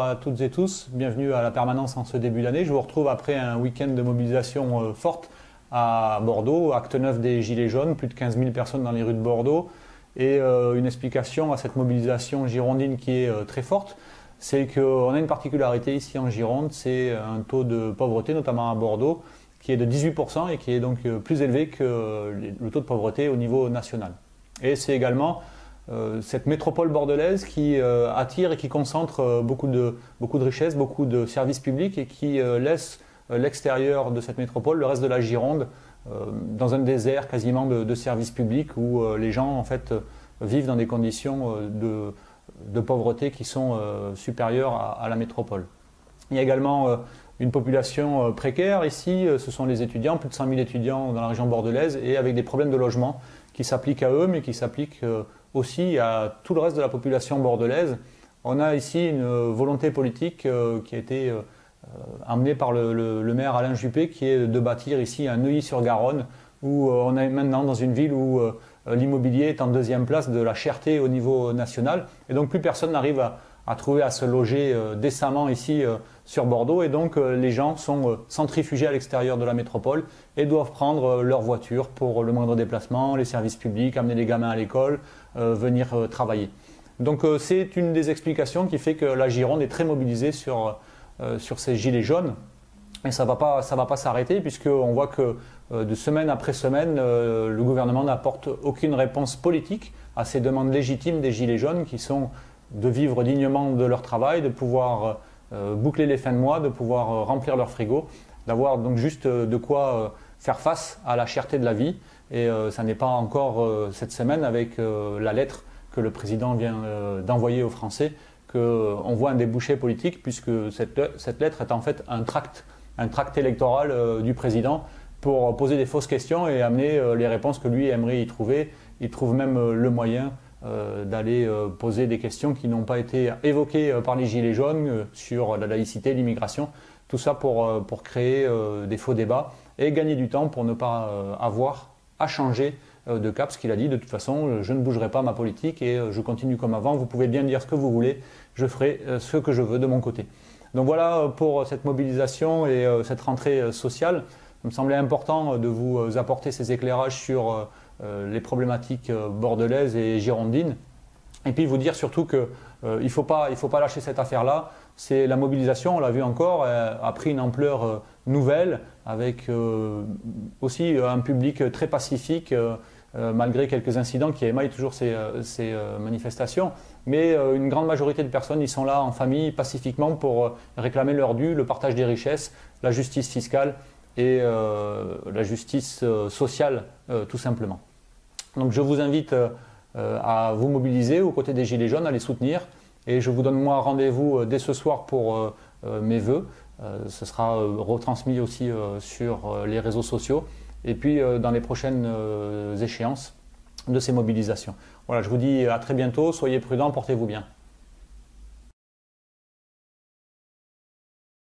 à toutes et tous, bienvenue à la permanence en ce début d'année. Je vous retrouve après un week-end de mobilisation forte à Bordeaux, acte 9 des Gilets jaunes, plus de 15 000 personnes dans les rues de Bordeaux. Et une explication à cette mobilisation girondine qui est très forte, c'est qu'on a une particularité ici en Gironde, c'est un taux de pauvreté, notamment à Bordeaux, qui est de 18% et qui est donc plus élevé que le taux de pauvreté au niveau national. Et c'est également cette métropole bordelaise qui attire et qui concentre beaucoup de richesses, beaucoup de services publics et qui laisse l'extérieur de cette métropole, le reste de la Gironde, dans un désert quasiment de services publics où les gens en fait vivent dans des conditions de pauvreté qui sont supérieures à la métropole. Il y a également une population précaire ici, ce sont les étudiants, plus de 100 000 étudiants dans la région bordelaise et avec des problèmes de logement qui s'appliquent à eux mais qui s'appliquent aussi à tout le reste de la population bordelaise. On a ici une volonté politique qui a été amenée par le maire Alain Juppé qui est de bâtir ici un Neuilly-sur-Garonne où on est maintenant dans une ville où l'immobilier est en deuxième place de la cherté au niveau national et donc plus personne n'arrive à trouver à se loger décemment ici sur Bordeaux et donc les gens sont centrifugés à l'extérieur de la métropole et doivent prendre leur voiture pour le moindre déplacement, les services publics, amener les gamins à l'école, venir travailler. Donc c'est une des explications qui fait que la Gironde est très mobilisée sur ces gilets jaunes et ça va pas s'arrêter puisqu'on voit que de semaine après semaine le gouvernement n'apporte aucune réponse politique à ces demandes légitimes des gilets jaunes qui sont de vivre dignement de leur travail, de pouvoir boucler les fins de mois, de pouvoir remplir leur frigo, d'avoir donc juste de quoi faire face à la cherté de la vie. Et ça n'est pas encore cette semaine avec la lettre que le président vient d'envoyer aux Français qu'on voit un débouché politique puisque cette lettre est en fait un tract électoral du président pour poser des fausses questions et amener les réponses que lui aimerait y trouver. Il trouve même le moyen d'aller poser des questions qui n'ont pas été évoquées par les Gilets jaunes sur la laïcité, l'immigration, tout ça pour créer des faux débats et gagner du temps pour ne pas avoir à changer de cap, ce qu'il a dit, de toute façon je ne bougerai pas ma politique et je continue comme avant, vous pouvez bien dire ce que vous voulez, je ferai ce que je veux de mon côté. Donc voilà pour cette mobilisation et cette rentrée sociale. Il me semblait important de vous apporter ces éclairages sur les problématiques bordelaises et girondines. Et puis vous dire surtout qu'il ne faut pas lâcher cette affaire-là. C'est la mobilisation, on l'a vu encore, a pris une ampleur nouvelle avec aussi un public très pacifique malgré quelques incidents qui émaillent toujours ces manifestations. Mais une grande majorité de personnes, ils sont là en famille, pacifiquement, pour réclamer leur dû, le partage des richesses, la justice fiscale et la justice sociale, tout simplement. Donc je vous invite à vous mobiliser aux côtés des Gilets jaunes, à les soutenir. Et je vous donne moi rendez-vous dès ce soir pour mes vœux. Ce sera retransmis aussi sur les réseaux sociaux. Et puis dans les prochaines échéances de ces mobilisations. Voilà, je vous dis à très bientôt, soyez prudents, portez-vous bien.